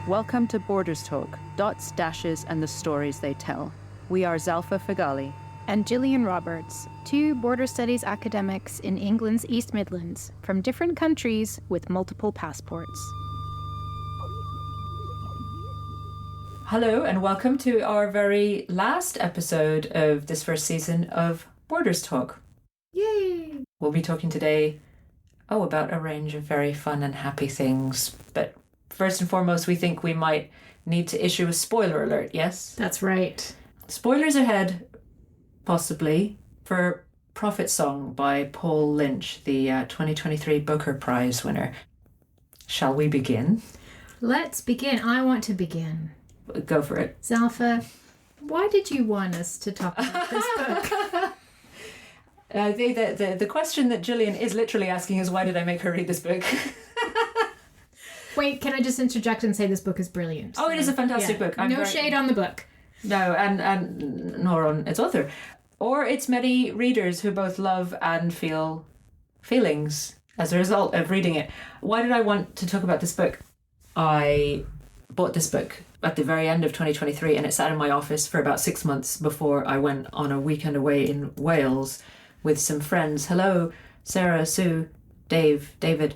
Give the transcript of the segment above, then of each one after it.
Welcome to Borders Talk, dots, dashes, and the stories they tell. We are Zalfa Fagali and Gillian Roberts, two border studies academics in England's East Midlands, from different countries with multiple passports. Hello and welcome to our very last episode of this first season of Borders Talk. Yay! We'll be talking today, about a range of very fun and happy things. But first and foremost, we think we might need to issue a spoiler alert, yes? That's right. Spoilers ahead, possibly, for Prophet Song by Paul Lynch, the 2023 Booker Prize winner. Shall we begin? Let's begin. I want to begin. Go for it. Zalfa, why did you want us to talk about this book? The question that Gillian is literally asking is, why did I make her read this book? Wait, can I just interject and say this book is brilliant? Oh, it is a fantastic book. No shade on the book. No, and nor on its author. Or its many readers who both love and feel feelings as a result of reading it. Why did I want to talk about this book? I bought this book at the very end of 2023 and it sat in my office for about 6 months before I went on a weekend away in Wales with some friends. Hello, Sarah, Sue, David.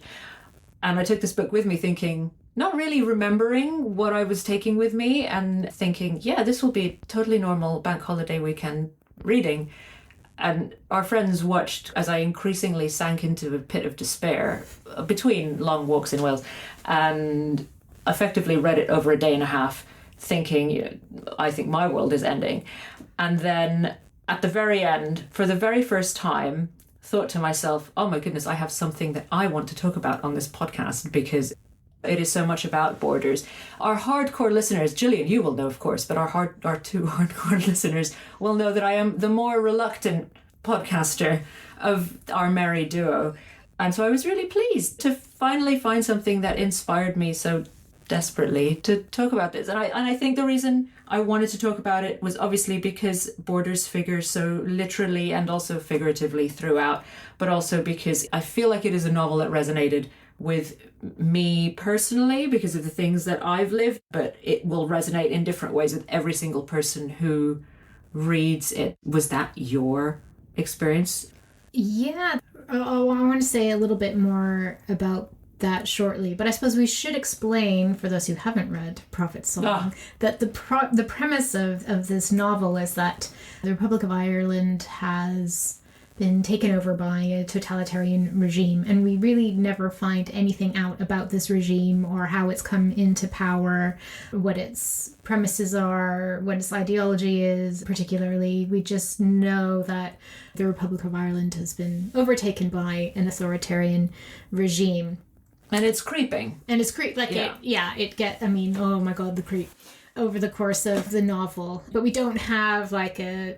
And I took this book with me thinking, not really remembering what I was taking with me and thinking, yeah, this will be totally normal bank holiday weekend reading. And our friends watched as I increasingly sank into a pit of despair between long walks in Wales and effectively read it over a day and a half thinking, I think my world is ending. And then at the very end, for the very first time, thought to myself, oh my goodness, I have something that I want to talk about on this podcast because it is so much about borders. Our hardcore listeners, Gillian, you will know, of course, but our two hardcore listeners will know that I am the more reluctant podcaster of our merry duo. And so I was really pleased to finally find something that inspired me so desperately to talk about this. And I think the reason I wanted to talk about it was obviously because borders figure so literally and also figuratively throughout, but also because I feel like it is a novel that resonated with me personally because of the things that I've lived, but it will resonate in different ways with every single person who reads it. Was that your experience? Yeah. I want to say a little bit more about that shortly, but I suppose we should explain for those who haven't read Prophet Song that the premise of this novel is that the Republic of Ireland has been taken over by a totalitarian regime, and we really never find anything out about this regime or how it's come into power, what its premises are, what its ideology is particularly. We just know that the Republic of Ireland has been overtaken by an authoritarian regime. And it's creeping. And it's oh my God, the creep over the course of the novel. But we don't have like a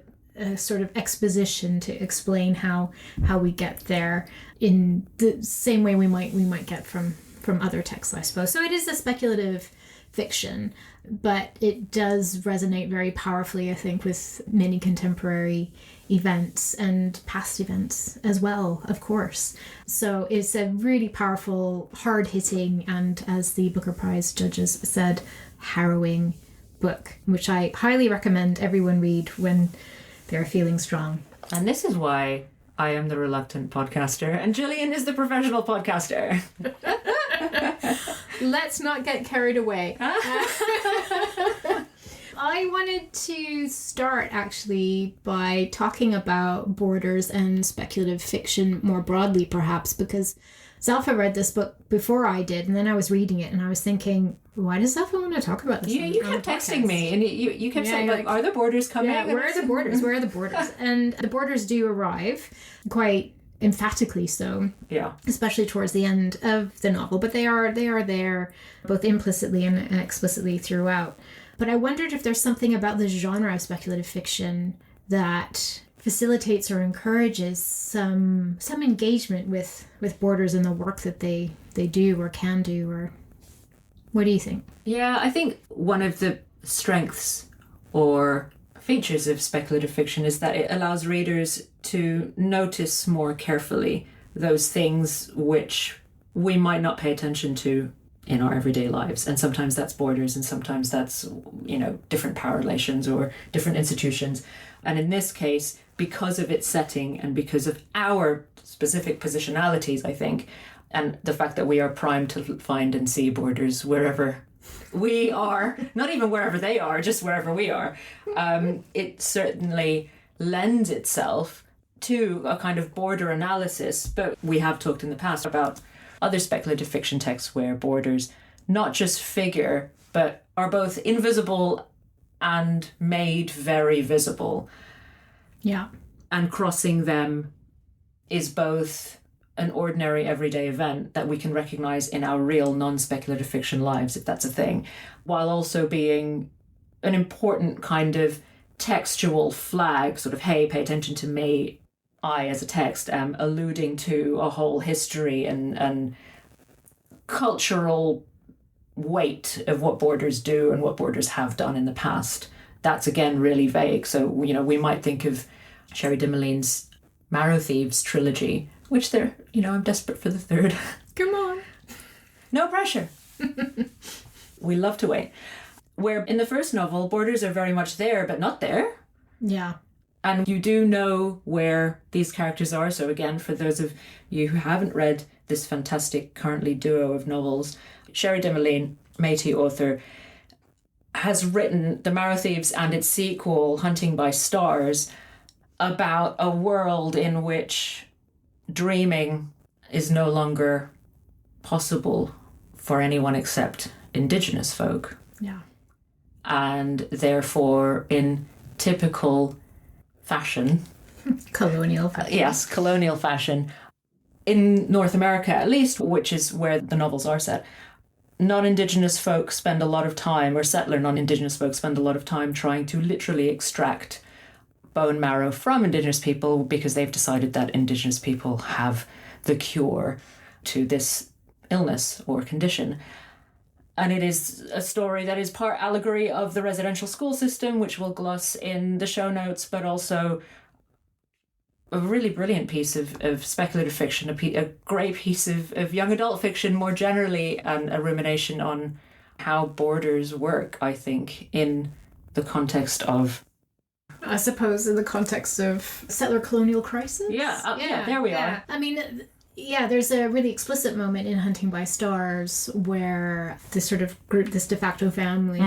sort of exposition to explain how we get there in the same way we might get from other texts, I suppose. So it is a speculative fiction, but it does resonate very powerfully, I think, with many contemporary events and past events as well, of course. So it's a really powerful, hard-hitting, and as the Booker Prize judges said, harrowing book, which I highly recommend everyone read when they're feeling strong. And this is why I am the reluctant podcaster and Gillian is the professional podcaster. Let's not get carried away. I wanted to start actually by talking about borders and speculative fiction more broadly, perhaps, because Zalfa read this book before I did, and then I was reading it and I was thinking, why does Zalfa want to talk about this? You kept texting me and you kept saying, like, are the borders coming? Yeah, where are the borders? Where are the borders? And the borders do arrive, quite emphatically so. Yeah. Especially towards the end of the novel, but they are there both implicitly and explicitly throughout. But I wondered if there's something about the genre of speculative fiction that facilitates or encourages some engagement with borders in the work that they do or can do, or what do you think? Yeah, I think one of the strengths or features of speculative fiction is that it allows readers to notice more carefully those things which we might not pay attention to in our everyday lives. And sometimes that's borders, and sometimes that's, different power relations or different institutions. And in this case, because of its setting and because of our specific positionalities, I think, and the fact that we are primed to find and see borders wherever we are, not even wherever they are, just wherever we are, it certainly lends itself to a kind of border analysis. But we have talked in the past about other speculative fiction texts where borders not just figure, but are both invisible and made very visible. Yeah. And crossing them is both an ordinary everyday event that we can recognize in our real non-speculative fiction lives, if that's a thing, while also being an important kind of textual flag, sort of, hey, pay attention to me, I as a text am alluding to a whole history and cultural weight of what borders do and what borders have done in the past. That's, again, really vague. So, we might think of Sherry Dimoline's Marrow Thieves trilogy, which I'm desperate for the third. Come on. No pressure. We love to wait. Where in the first novel, borders are very much there, but not there. Yeah. And you do know where these characters are. So again, for those of you who haven't read this fantastic currently duo of novels, Sherry Demoline, Métis author, has written The Marrow Thieves and its sequel, Hunting by Stars, about a world in which dreaming is no longer possible for anyone except Indigenous folk. Yeah. And therefore, in typical fashion, colonial fashion, in North America at least, which is where the novels are set, non-Indigenous folk spend a lot of time, or settler non-Indigenous folk spend a lot of time trying to literally extract bone marrow from Indigenous people because they've decided that Indigenous people have the cure to this illness or condition. And it is a story that is part allegory of the residential school system, which we'll gloss in the show notes, but also a really brilliant piece of speculative fiction, a great piece of young adult fiction more generally, and a rumination on how borders work, I think, in the context of... I suppose in the context of settler colonial crisis? Yeah, there we are. I mean... Yeah, there's a really explicit moment in Hunting by Stars where this sort of group, this de facto family,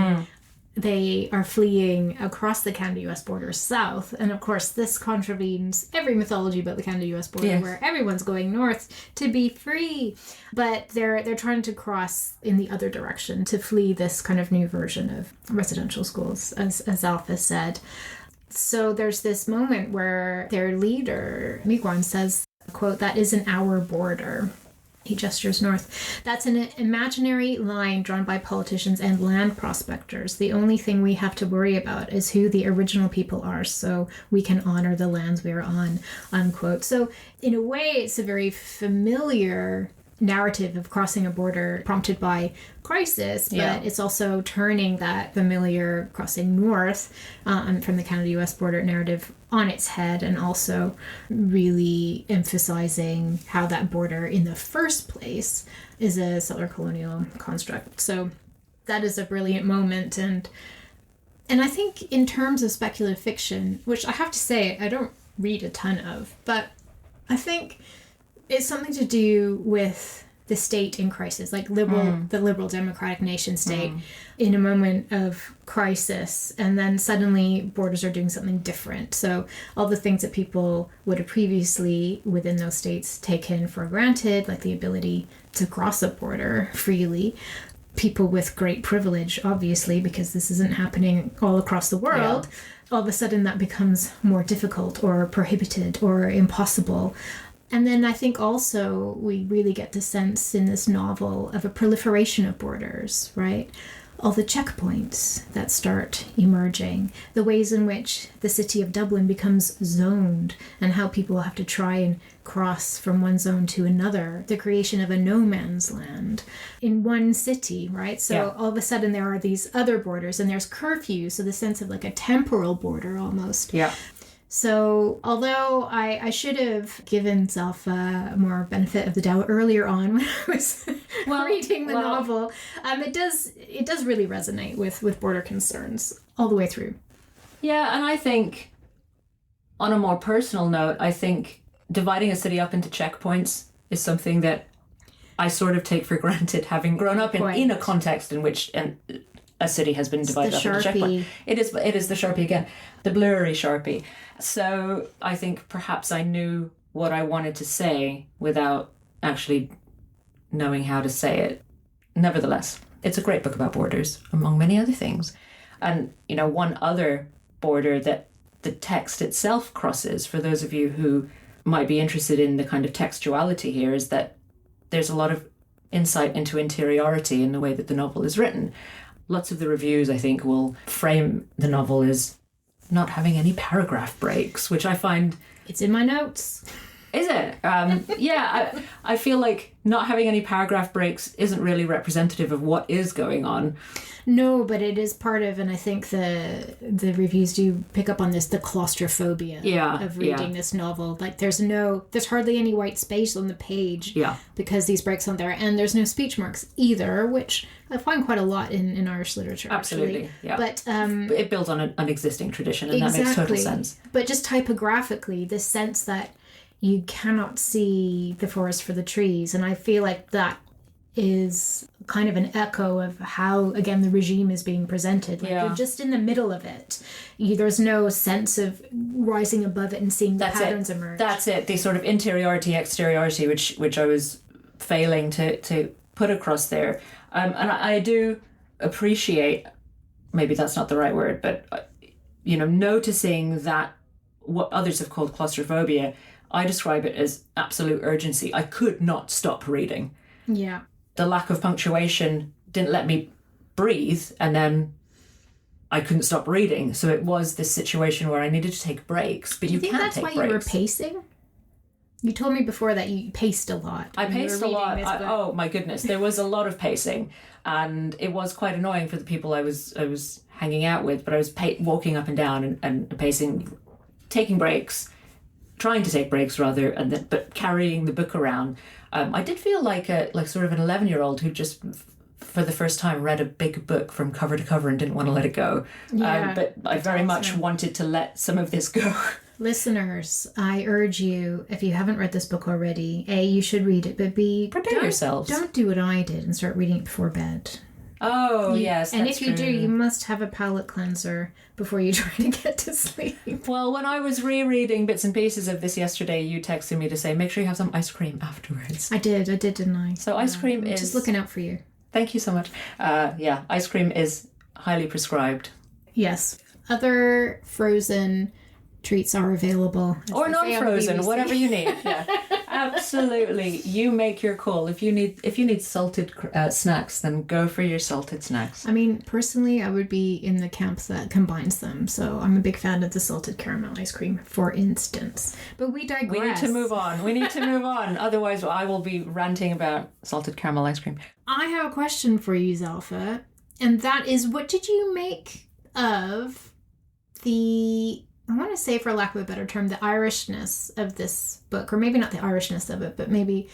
they are fleeing across the Canada-US border south. And of course, this contravenes every mythology about the Canada-US border, where everyone's going north to be free. But they're trying to cross in the other direction to flee this kind of new version of residential schools, as Alpha said. So there's this moment where their leader, Miigwan, says, quote, "That isn't our border." He gestures north. "That's an imaginary line drawn by politicians and land prospectors. The only thing we have to worry about is who the original people are, so we can honor the lands we are on," unquote. So in a way, it's a very familiar narrative of crossing a border prompted by crisis, but it's also turning that familiar crossing north from the Canada-US border narrative on its head, and also really emphasizing how that border in the first place is a settler colonial construct. So that is a brilliant moment, and I think in terms of speculative fiction, which I have to say I don't read a ton of, but I think it's something to do with the state in crisis, like the liberal democratic nation state in a moment of crisis, and then suddenly borders are doing something different. So all the things that people would have previously within those states taken for granted, like the ability to cross a border freely, people with great privilege, obviously, because this isn't happening all across the world, all of a sudden that becomes more difficult or prohibited or impossible. And then I think also we really get the sense in this novel of a proliferation of borders, right? All the checkpoints that start emerging, the ways in which the city of Dublin becomes zoned, and how people have to try and cross from one zone to another, the creation of a no man's land in one city, right? So all of a sudden there are these other borders, and there's curfew, so the sense of like a temporal border almost. Yeah. So although I should have given Zalfa more benefit of the doubt earlier on when I was reading the novel. It does really resonate with border concerns all the way through. Yeah, and I think, on a more personal note, I think dividing a city up into checkpoints is something that I sort of take for granted, having grown up in a context in which a city has been divided up into checkpoints. It is the Sharpie again, the blurry Sharpie. So I think perhaps I knew what I wanted to say without actually knowing how to say it. Nevertheless, it's a great book about borders, among many other things. And, one other border that the text itself crosses, for those of you who might be interested in the kind of textuality here, is that there's a lot of insight into interiority in the way that the novel is written. Lots of the reviews, I think, will frame the novel as not having any paragraph breaks, which I find... It's in my notes. Is it? Yeah, I feel like not having any paragraph breaks isn't really representative of what is going on. No, but it is part of, and I think the reviews do pick up on this, the claustrophobia of reading this novel. Like there's hardly any white space on the page because these breaks aren't there, and there's no speech marks either, which I find quite a lot in Irish literature. Absolutely, actually. yeah. But it builds on an existing tradition, and that makes total sense. But just typographically, this sense that you cannot see the forest for the trees, and I feel like that is kind of an echo of how, again, the regime is being presented. Like you're just in the middle of it. There's no sense of rising above it and seeing the patterns emerge. That's it. The sort of interiority, exteriority, which I was failing to put across there. And I do appreciate, maybe that's not the right word, but, noticing that what others have called claustrophobia, I describe it as absolute urgency. I could not stop reading. Yeah. The lack of punctuation didn't let me breathe, and then I couldn't stop reading. So it was this situation where I needed to take breaks, but you can't take breaks. Do you think that's why you were pacing? You told me before that you paced a lot. I paced a lot. Oh my goodness, there was a lot of pacing, and it was quite annoying for the people I was hanging out with. But I was walking up and down and pacing, taking breaks, trying to take breaks rather, but carrying the book around. I did feel like sort of an 11-year-old who just for the first time read a big book from cover to cover and didn't want to let it go. Yeah, but I very much wanted to let some of this go. Listeners, I urge you, if you haven't read this book already, A, you should read it, but B, prepare yourselves. Don't do what I did and start reading it before bed. Oh, yes, and if you do, you must have a palate cleanser before you try to get to sleep. Well, when I was rereading bits and pieces of this yesterday, you texted me to say, make sure you have some ice cream afterwards. I did, didn't I? So ice cream is... Just looking out for you. Thank you so much. Ice cream is highly prescribed. Yes. Other frozen treats are available. Or non-frozen, whatever you need. Yeah, absolutely. You make your call. If you need salted snacks, then go for your salted snacks. I mean, personally, I would be in the camp that combines them. So I'm a big fan of the salted caramel ice cream, for instance. But we digress. We need to move on. Otherwise, I will be ranting about salted caramel ice cream. I have a question for you, Zalfa. And that is, what did you make of the... I want to say, for lack of a better term, the Irishness of this book, or maybe not the Irishness of it, but maybe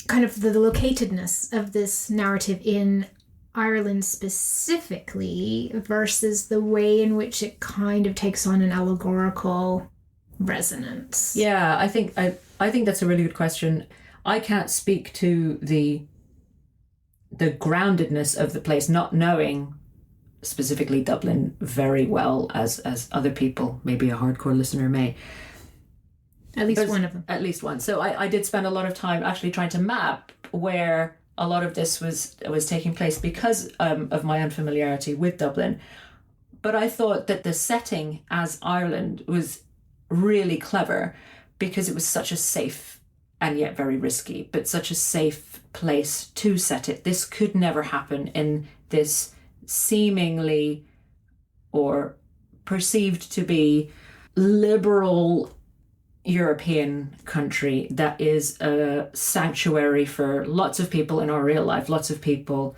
kind of the locatedness of this narrative in Ireland specifically versus the way in which it kind of takes on an allegorical resonance. Yeah, I think that's a really good question. I can't speak to the groundedness of the place, not knowing specifically Dublin very well as other people, maybe a hardcore listener may. At least one of them. At least one. So I did spend a lot of time actually trying to map where a lot of this was taking place because of my unfamiliarity with Dublin. But I thought that the setting as Ireland was really clever because it was such a safe and yet very risky, but such a safe place to set it. This could never happen in this seemingly or perceived to be liberal European country that is a sanctuary for lots of people in our real life, lots of people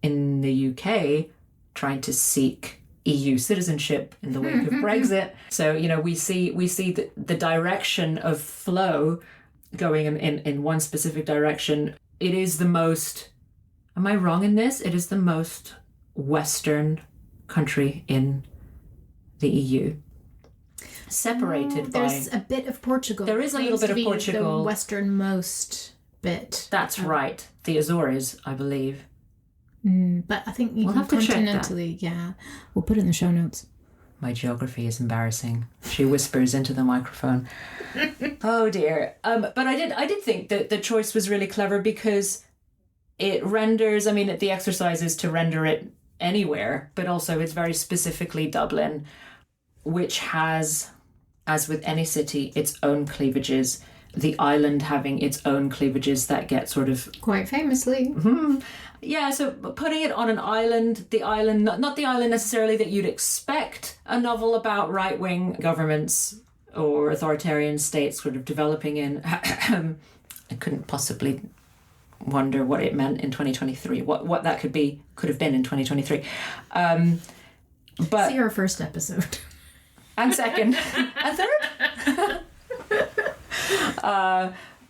in the UK trying to seek EU citizenship in the wake of Brexit. So, we see the direction of flow going in one specific direction it is the most, am I wrong in this? It is the most Western country in the EU. Separated by... There's a bit of Portugal. There is a little bit of Portugal. The westernmost bit. That's right. The Azores, I believe. But I think you We'll can have to check that. continentally, yeah. We'll put it in the show notes. My geography is embarrassing. She whispers into the microphone. Oh dear. But I did think that the choice was really clever because it renders, I mean, the exercise is to render it anywhere, but also it's very specifically Dublin, which has, as with any city, its own cleavages. The island having its own cleavages that get sort of... Quite famously. Yeah, so putting it on an island, the island, not the island necessarily that you'd expect a novel about right-wing governments or authoritarian states sort of developing in. I couldn't possibly wonder what it meant in 2023, what that could have been in 2023. But See our first episode. And second. And third?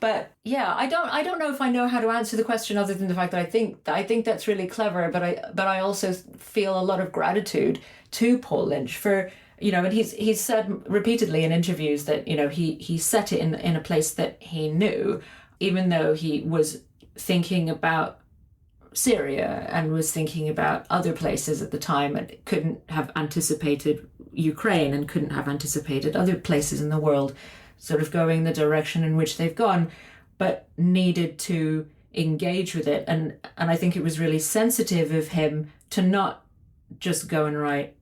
But yeah, I don't know if I know how to answer the question other than the fact that I think that's really clever, but I also feel a lot of gratitude to Paul Lynch for, and he's said repeatedly in interviews that, he set it in a place that he knew, even though he was thinking about Syria and was thinking about other places at the time and couldn't have anticipated Ukraine and couldn't have anticipated other places in the world sort of going the direction in which they've gone, but needed to engage with it. And I think it was really sensitive of him to not just go and write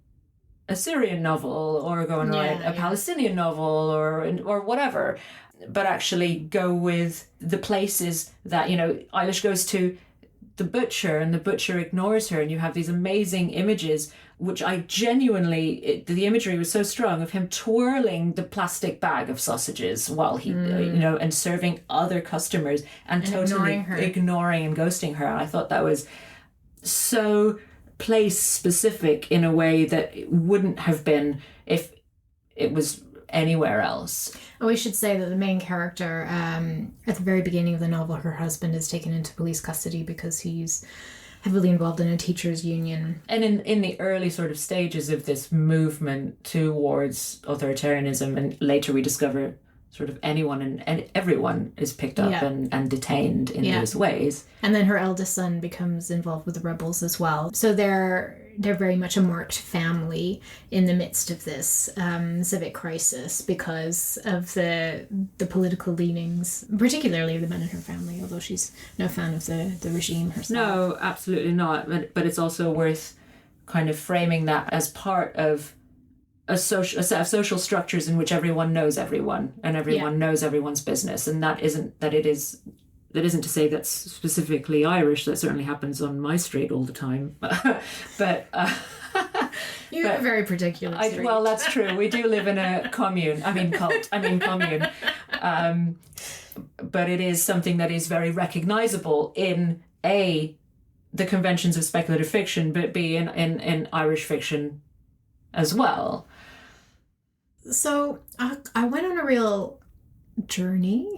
a Syrian novel or go and write a Palestinian novel or whatever, but actually go with the places that, Eilish goes to the butcher and the butcher ignores her, and you have these amazing images which I genuinely, the imagery was so strong of him twirling the plastic bag of sausages while he, and serving other customers and totally ignoring and ghosting her. And I thought that was so place specific in a way that it wouldn't have been if it was anywhere else. Oh, we should say that the main character, at the very beginning of the novel, her husband is taken into police custody because he's heavily involved in a teachers' union. And in the early sort of stages of this movement towards authoritarianism, and later we discover sort of anyone and everyone is picked up and detained in those ways. And then her eldest son becomes involved with the rebels as well. So they're very much a marked family in the midst of this civic crisis because of the political leanings, particularly the men in her family, although she's no fan of the regime herself. No, absolutely not. But it's also worth kind of framing that as part of a set of social structures in which everyone knows everyone and everyone knows everyone's business. And that isn't to say that's specifically Irish. That certainly happens on my street all the time. But you have a very particular street. Well, that's true. We do live in a commune. Commune. But it is something that is very recognizable in the conventions of speculative fiction, but B, in Irish fiction as well. So I went on a real journey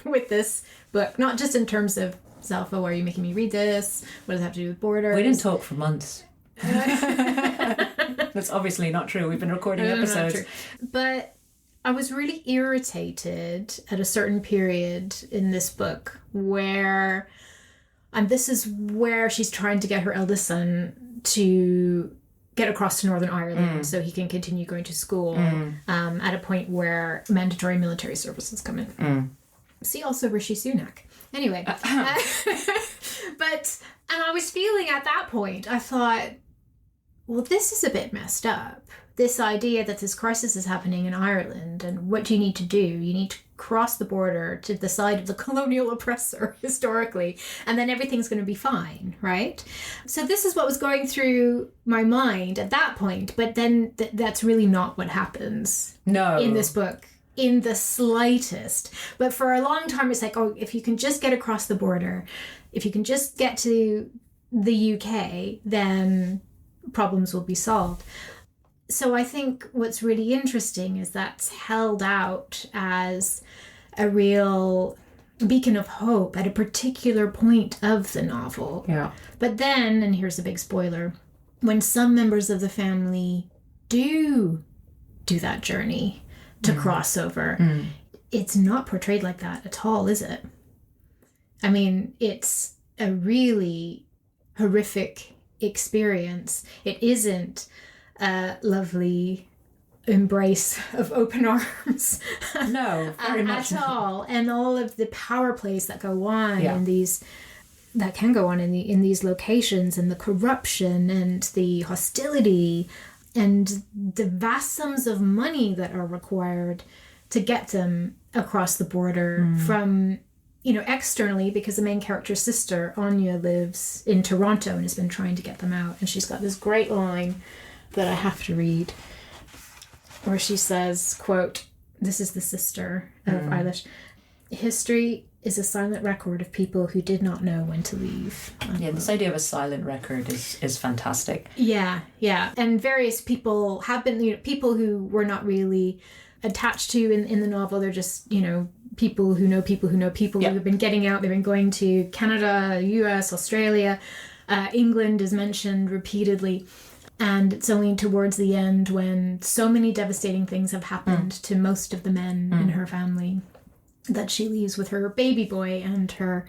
with this book, not just in terms of Zalfa, why are you making me read this? What does it have to do with borders? We didn't talk for months. That's obviously not true. We've been recording episodes. But I was really irritated at a certain period in this book where, and this is where she's trying to get her eldest son to get across to Northern Ireland so he can continue going to school at a point where mandatory military services come in. See also Rishi Sunak. Anyway. And I was feeling at that point, I thought, well, this is a bit messed up. This idea that this crisis is happening in Ireland, and what do you need to do? You need to cross the border to the side of the colonial oppressor historically, and then everything's going to be fine, right? So this is what was going through my mind at that point, but then that's really not what happens in this book in the slightest. But for a long time it's like, oh, if you can just get across the border, if you can just get to the UK, then problems will be solved. So I think what's really interesting is that's held out as a real beacon of hope at a particular point of the novel. Yeah. But then, and here's a big spoiler, when some members of the family do that journey to cross over, it's not portrayed like that at all, is it? I mean, it's a really horrific experience. It isn't a lovely embrace of open arms. No, very much at all. And all of the power plays that go on Yeah. in these that can go on in these locations, and the corruption and the hostility and the vast sums of money that are required to get them across the border from, externally, because the main character's sister, Anya, lives in Toronto and has been trying to get them out. And she's got this great line that I have to read where she says, quote, this is the sister of Eilish, history is a silent record of people who did not know when to leave. Unquote. Yeah, this idea of a silent record is fantastic. Yeah. And various people have been, people who were not really attached to in the novel. They're just, people who know people who know people who have been getting out. They've been going to Canada, US, Australia. England is mentioned repeatedly. And it's only towards the end, when so many devastating things have happened to most of the men in her family, that she leaves with her baby boy and her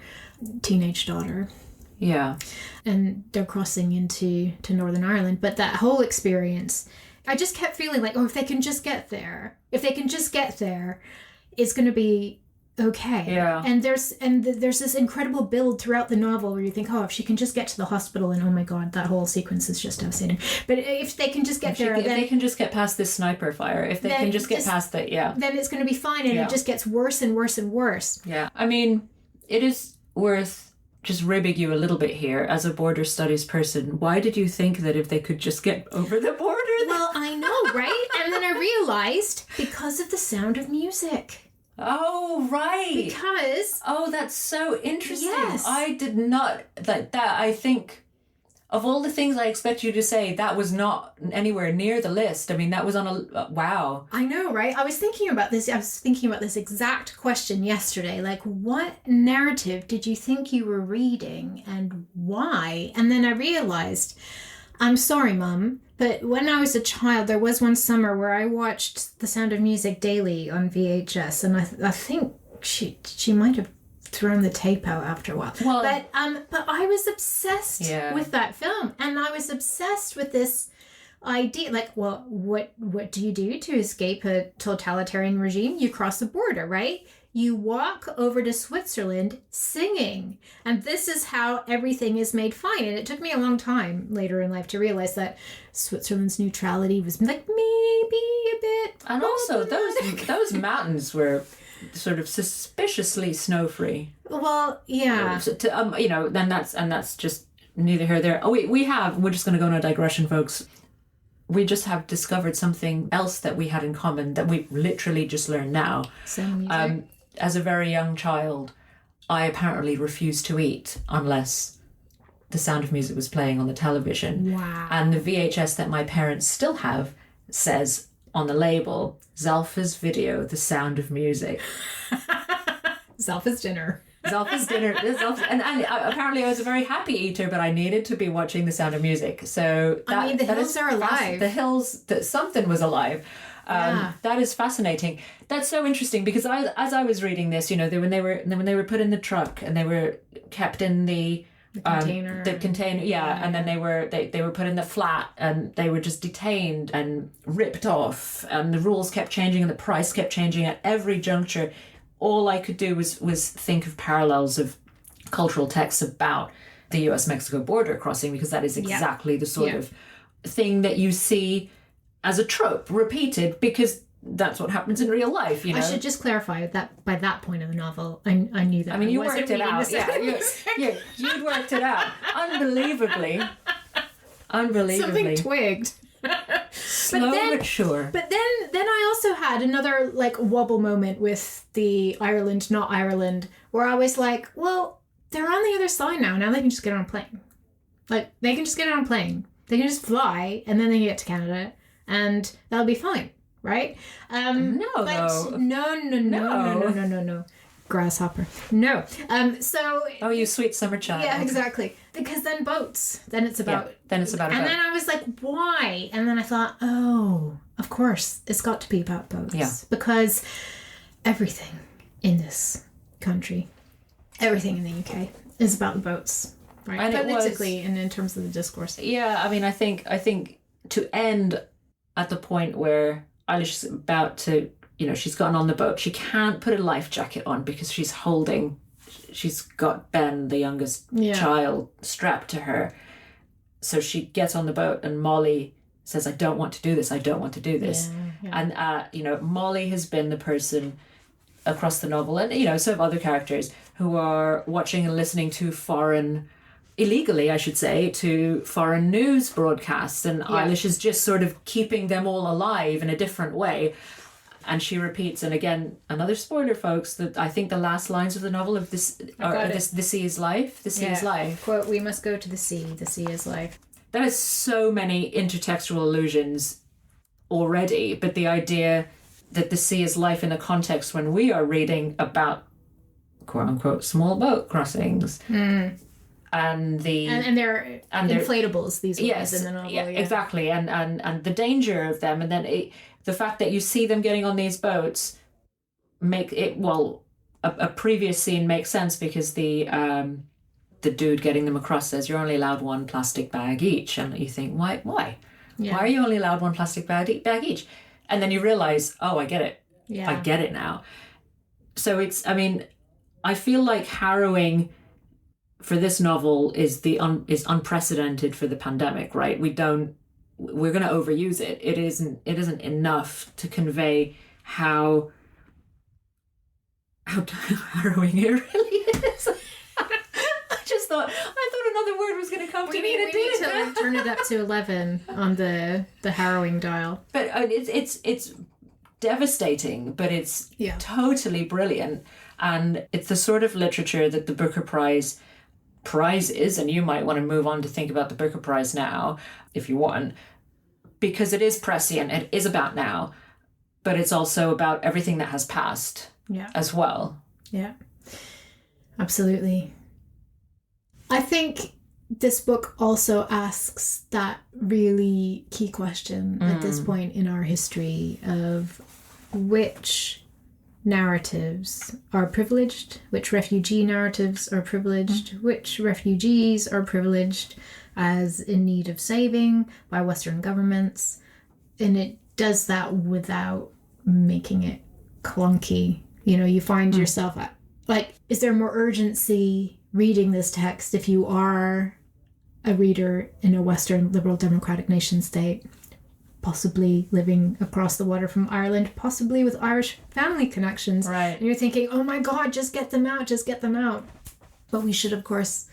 teenage daughter. Yeah. And they're crossing into Northern Ireland. But that whole experience, I just kept feeling like, if they can just get there, it's going to be okay. Yeah. And there's this incredible build throughout the novel where you think, if she can just get to the hospital, and oh my God, that whole sequence is just devastating. But if they can just get there, if they can just get past this sniper fire, if they can just get past that, then it's going to be fine. And it just gets worse and worse and worse. Yeah. I mean, it is worth just ribbing you a little bit here as a border studies person. Why did you think that if they could just get over the border? Well, I know, right? And then I realized, because of the Sound of Music. Oh, right. Because... Oh, that's so interesting. Yes. I did not... That I think... Of all the things I expect you to say, that was not anywhere near the list. I mean, that was on a... wow. I know, right? I was thinking about this exact question yesterday. Like, what narrative did you think you were reading and why? And then I realized, I'm sorry, Mum, but when I was a child, there was one summer where I watched The Sound of Music daily on VHS, and I think she might have thrown the tape out after a while. Well, but I was obsessed with that film, and I was obsessed with this idea. Like, well, what do you do to escape a totalitarian regime? You cross the border, right? You walk over to Switzerland singing. And this is how everything is made fine. And it took me a long time later in life to realize that Switzerland's neutrality was like maybe a bit... And also, those mountains were sort of suspiciously snow-free. Well, yeah. Then that's just neither here nor there. Oh, we're just going to go on a digression, folks. We just have discovered something else that we had in common that we literally just learned now. As a very young child, I apparently refused to eat unless The Sound of Music was playing on the television. Wow. And the VHS that my parents still have says on the label, Zalfa's video, The Sound of Music. Zalfa's dinner. Zalfa's dinner. And apparently I was a very happy eater, but I needed to be watching The Sound of Music. So the hills are alive. The hills, something was alive. That is fascinating. That's so interesting because as I was reading this, when they were put in the truck and they were kept in the container. And then they were put in the flat and they were just detained and ripped off, and the rules kept changing and the price kept changing at every juncture. All I could do was think of parallels of cultural texts about the US-Mexico border crossing, because that is exactly the sort of thing that you see as a trope repeated, because that's what happens in real life, I should just clarify that by that point in the novel, I knew that. I mean, you worked it out. You'd worked it out. Unbelievably. Something twigged. Slow but sure. But then I also had another wobble moment with the Ireland, not Ireland, where I was like, well, they're on the other side now. Now they can just get on a plane. They can just get on a plane. They can just fly, and then they can get to Canada, and that'll be fine, right? No. grasshopper. No. So. Oh, you sweet summer child. Yeah, exactly. Because then boats. Then it's about. Yeah, then it's about. And then I was like, why? And then I thought, oh, of course, it's got to be about boats. Yeah. Because everything in this country, everything in the UK, is about the boats, right? And politically and in terms of the discourse. Yeah, I mean, I think to end at the point where Eilish is about to, she's gotten on the boat. She can't put a life jacket on because she's got Ben, the youngest child, strapped to her. So she gets on the boat and Molly says, I don't want to do this. I don't want to do this. Yeah. And, Molly has been the person across the novel and, some other characters who are watching and listening to illegally, I should say, to foreign news broadcasts. And Eilish is just sort of keeping them all alive in a different way. And she repeats, and again, another spoiler, folks, that I think the last lines of the novel of this the sea is life. The sea is life. Quote, we must go to the sea is life. That has so many intertextual allusions already, but the idea that the sea is life in a context when we are reading about quote unquote small boat crossings. And they're inflatables, these ones in the novel. Yeah, exactly. And the danger of them, and then the fact that you see them getting on these boats make it, a previous scene makes sense because the dude getting them across says you're only allowed one plastic bag each, and you think why are you only allowed one plastic bag each? And then you realize, I get it. I get it now. So I feel like harrowing for this novel is unprecedented for the pandemic, right? We're going to overuse it. It isn't enough to convey how harrowing it really is. I thought another word was going to come to me. We need to turn it up to 11 on the harrowing dial. But it's devastating, but it's totally brilliant, and it's the sort of literature that the Booker Prize is, and you might want to move on to think about the Booker Prize now if you want, because it is prescient, it is about now, but it's also about everything that has passed as well. Yeah, absolutely. I think this book also asks that really key question at this point in our history of which narratives are privileged, which refugee narratives are privileged, which refugees are privileged as in need of saving by Western governments. And it does that without making it clunky. You find yourself is there more urgency reading this text if you are a reader in a Western liberal democratic nation state, possibly living across the water from Ireland, possibly with Irish family connections. Right. And you're thinking, oh my God, just get them out. But we should, of course,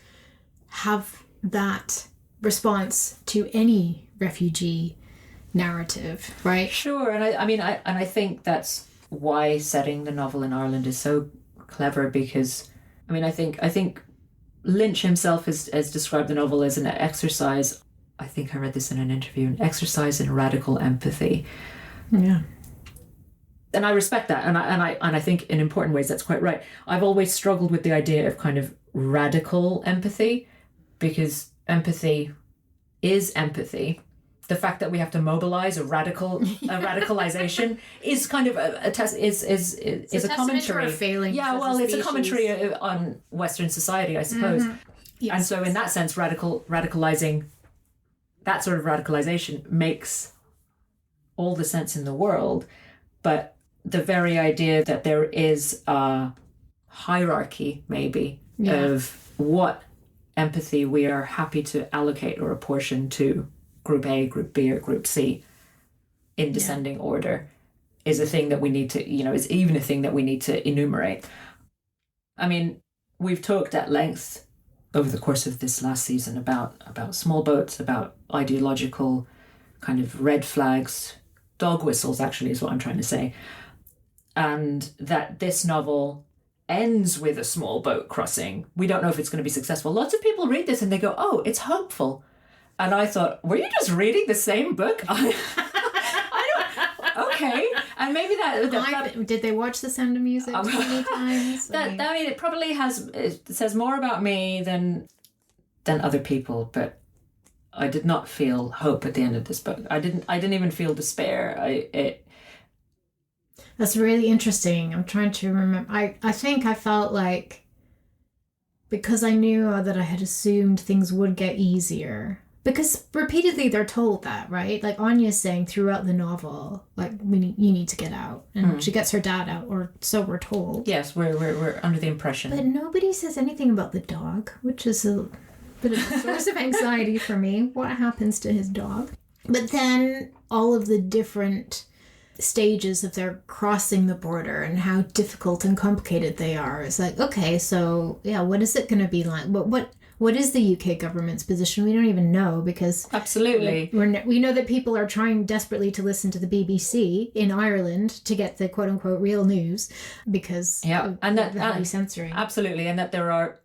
have that response to any refugee narrative, right? Sure. And I think that's why setting the novel in Ireland is so clever, because I think Lynch himself has described the novel as an exercise. I think I read this in an interview, an exercise in radical empathy. Yeah. And I respect that. And I think in important ways that's quite right. I've always struggled with the idea of kind of radical empathy, because empathy is empathy. The fact that we have to mobilize a radicalization is kind of a commentary. It's a commentary on Western society, I suppose. Mm-hmm. Yes. And so in that sense, radicalizing, that sort of radicalization makes all the sense in the world. But the very idea that there is a hierarchy, maybe, of what empathy we are happy to allocate or apportion to Group A, Group B, or Group C in descending order is a thing that we need to, is even a thing that we need to enumerate. I mean, we've talked at length over the course of this last season about small boats, about ideological kind of red flags, dog whistles actually is what I'm trying to say. And that this novel ends with a small boat crossing. We don't know if it's going to be successful. Lots of people read this and they go, oh, it's hopeful. And I thought, were you just reading the same book? I don't. Okay. And maybe that did they watch The Sound of Music too many times? I mean, it probably it says more about me than other people, but I did not feel hope at the end of this book. I didn't even feel despair. That's really interesting. I'm trying to remember. I think I felt like, because I knew that I had assumed things would get easier. Because repeatedly they're told that, right? Like Anya's saying throughout the novel, like, you need to get out. And she gets her dad out, or so we're told. Yes, we're under the impression. But nobody says anything about the dog, which is a bit of a source of anxiety for me. What happens to his dog? But then all of the different stages of their crossing the border and how difficult and complicated they are. It's like, okay, so yeah, what is it going to be like? What is the UK government's position? We don't even know, because absolutely we know that people are trying desperately to listen to the BBC in Ireland to get the quote unquote real news, because of the heavy censoring. Absolutely, and that there are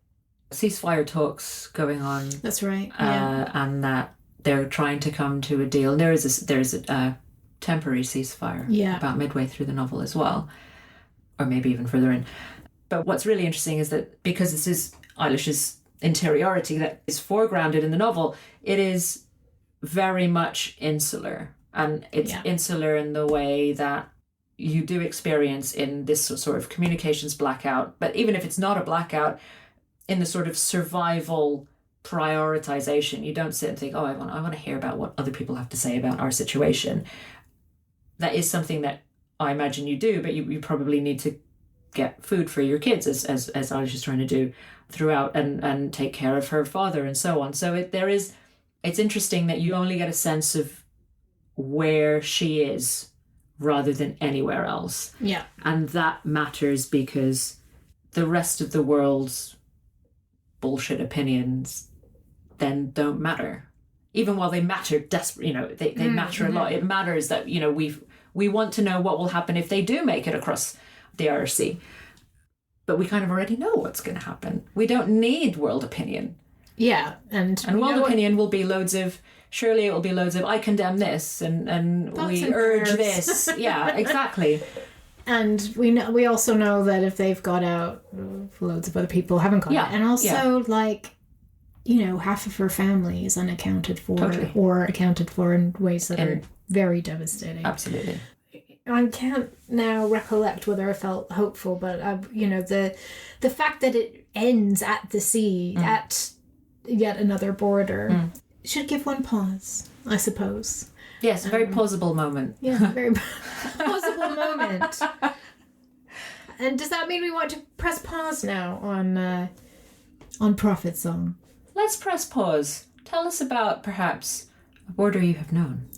ceasefire talks going on. That's right. And that they're trying to come to a deal. There's a temporary ceasefire about midway through the novel as well, or maybe even further in. But what's really interesting is that because this is Eilish's interiority that is foregrounded in the novel, it is very much insular, and it's insular in the way that you do experience in this sort of communications blackout. But even if it's not a blackout, in the sort of survival prioritization, you don't sit and think, I want to hear about what other people have to say about our situation. That is something that I imagine you do, but you probably need to get food for your kids, as Eilish is trying to do throughout, and take care of her father and so on. So it's interesting that you only get a sense of where she is rather than anywhere else. Yeah. And that matters because the rest of the world's bullshit opinions then don't matter. Even while they matter they matter a lot. It matters that, we want to know what will happen if they do make it across the Irish Sea. But we kind of already know what's going to happen. We don't need world opinion. Yeah. And world opinion will be loads of, surely it will be loads of, I condemn this and we urge this. Yeah, exactly. And we also know that if they've got out, loads of other people haven't got out. And also, half of her family is unaccounted for, totally. Or accounted for in ways that are very devastating. Absolutely. I can't now recollect whether I felt hopeful, but the fact that it ends at the sea, at yet another border, should give one pause, I suppose. Yes, a very plausible moment. Yeah, very plausible moment. And does that mean we want to press pause now on Prophet Song? Let's press pause. Tell us about, perhaps, a border you have known.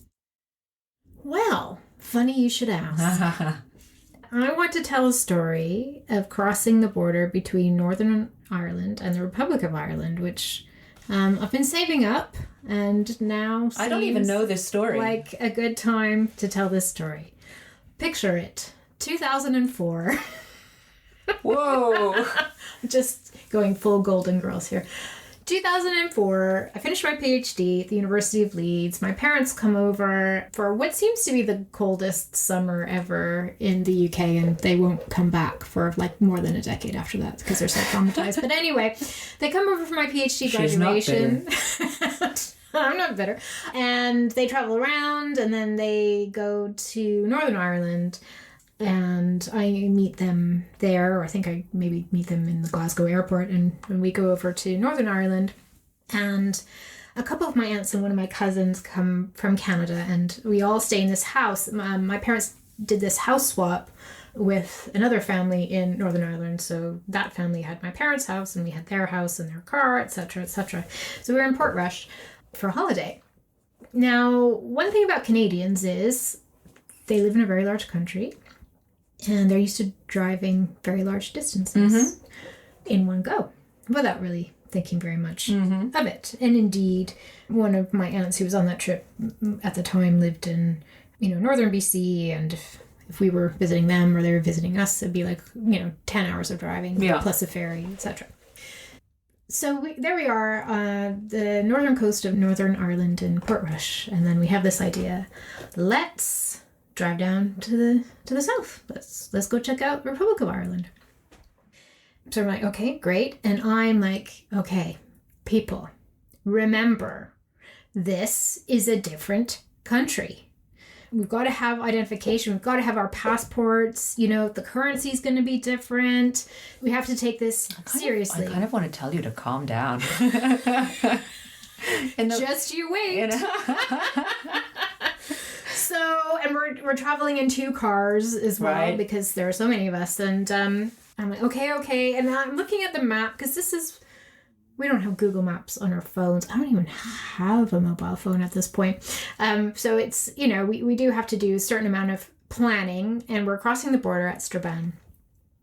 Well, funny you should ask. I want to tell a story of crossing the border between Northern Ireland and the Republic of Ireland, which I've been saving up, and now I don't even know this story. Like a good time to tell this story. Picture it. 2004. Whoa. Just going full Golden Girls here. 2004, I finished my PhD at the University of Leeds. My parents come over for what seems to be the coldest summer ever in the UK, and they won't come back for more than a decade after that because they're so traumatized. But anyway, they come over for my PhD graduation. I'm not bitter. And they travel around, and then they go to Northern Ireland. And I meet them there, or I think I maybe meet them in the Glasgow airport, and we go over to Northern Ireland. And a couple of my aunts and one of my cousins come from Canada, and we all stay in this house. My parents did this house swap with another family in Northern Ireland. So that family had my parents' house, and we had their house and their car, etc., etc. So we were in Portrush for a holiday. Now, one thing about Canadians is they live in a very large country. And they're used to driving very large distances in one go without really thinking very much of it. And indeed, one of my aunts who was on that trip at the time lived in, northern BC. And if we were visiting them or they were visiting us, it'd be 10 hours of driving plus a ferry, etc. So there we are, the northern coast of Northern Ireland in Portrush. And then we have this idea, let's drive down to the south. Let's go check out Republic of Ireland. So I'm like, okay, great. And I'm like, okay, people, remember, this is a different country. We've got to have identification. We've got to have our passports. You know, the currency is going to be different. We have to take this seriously. I kind of want to tell you to calm down. Just you wait. So, and we're traveling in 2 cars as well, right, because there are so many of us. And I'm like, okay. And I'm looking at the map, because we don't have Google Maps on our phones. I don't even have a mobile phone at this point. So it's, you know, we do have to do a certain amount of planning, and we're crossing the border at Strabane.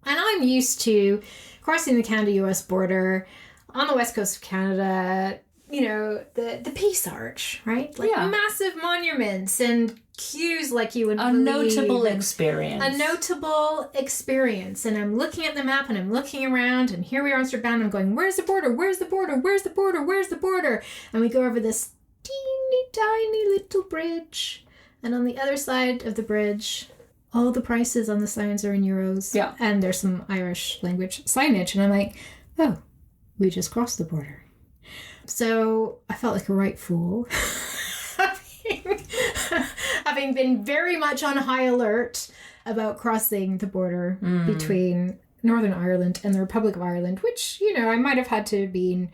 And I'm used to crossing the Canada-US border on the west coast of Canada, you know, the Peace Arch, right? Like massive monuments and queues like you would believe. Notable experience. A notable experience. And I'm looking at the map and I'm looking around, and here we are in Strabane. I'm going, where's the border? Where's the border? Where's the border? Where's the border? And we go over this teeny tiny little bridge. And on the other side of the bridge, all the prices on the signs are in euros. Yeah. And there's some Irish language signage. And I'm like, oh, we just crossed the border. So I felt like a right fool. Having been very much on high alert about crossing the border between Northern Ireland and the Republic of Ireland, which, you know, I might have had to have been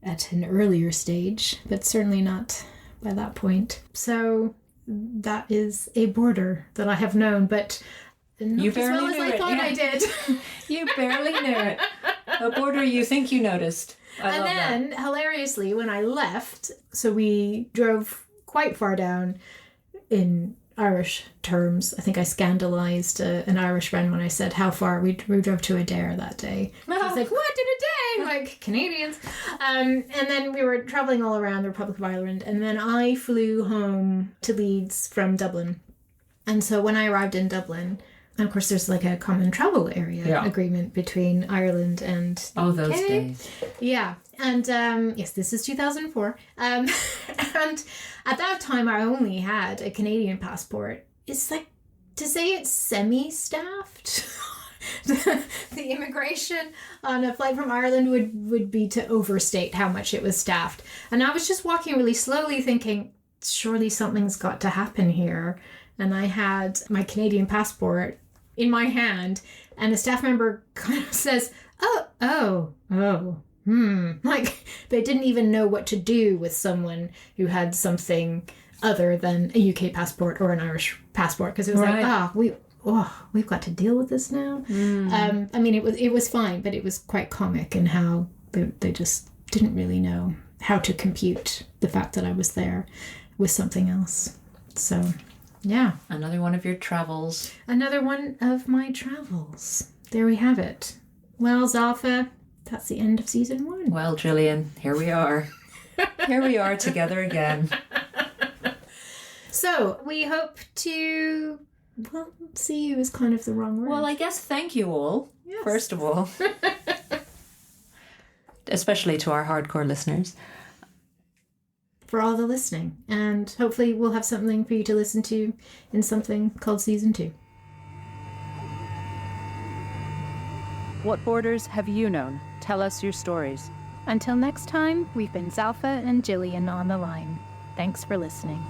at an earlier stage, but certainly not by that point. So that is a border that I have known, but not you as barely well as knew I it. thought I did. You barely knew it. A border you think you noticed. I love then, that. hilariously, when I left, so we drove quite far down in Irish terms. I think I scandalized an Irish friend when I said how far we drove to Adair that day. I was like, what did a day? Like, Canadians. And then we were traveling all around the Republic of Ireland. And then I flew home to Leeds from Dublin. And so when I arrived in Dublin, and of course there's like a common travel area agreement between Ireland and the UK. Those days. Yeah. And yes, this is 2004. And at that time, I only had a Canadian passport. It's like, to say it's semi-staffed, the immigration on a flight from Ireland would be to overstate how much it was staffed. And I was just walking really slowly thinking, surely something's got to happen here. And I had my Canadian passport in my hand, and a staff member kind of says, like they didn't even know what to do with someone who had something other than a UK passport or an Irish passport, because it was like, we've got to deal with this now. I mean, it was fine, but it was quite comic in how they just didn't really know how to compute the fact that I was there with something else. So yeah, another one of your travels. Another one of my travels. There we have it. Well, Zalfa, that's the end of season 1. Well, Gillian, here we are. Here we are together again. So we hope to, well, see you is kind of the wrong word. Well, I guess thank you all, yes. First of all. Especially to our hardcore listeners. For all the listening. And hopefully we'll have something for you to listen to in something called season 2. What borders have you known? Tell us your stories. Until next time, we've been Zalfa and Jillian on the line. Thanks for listening.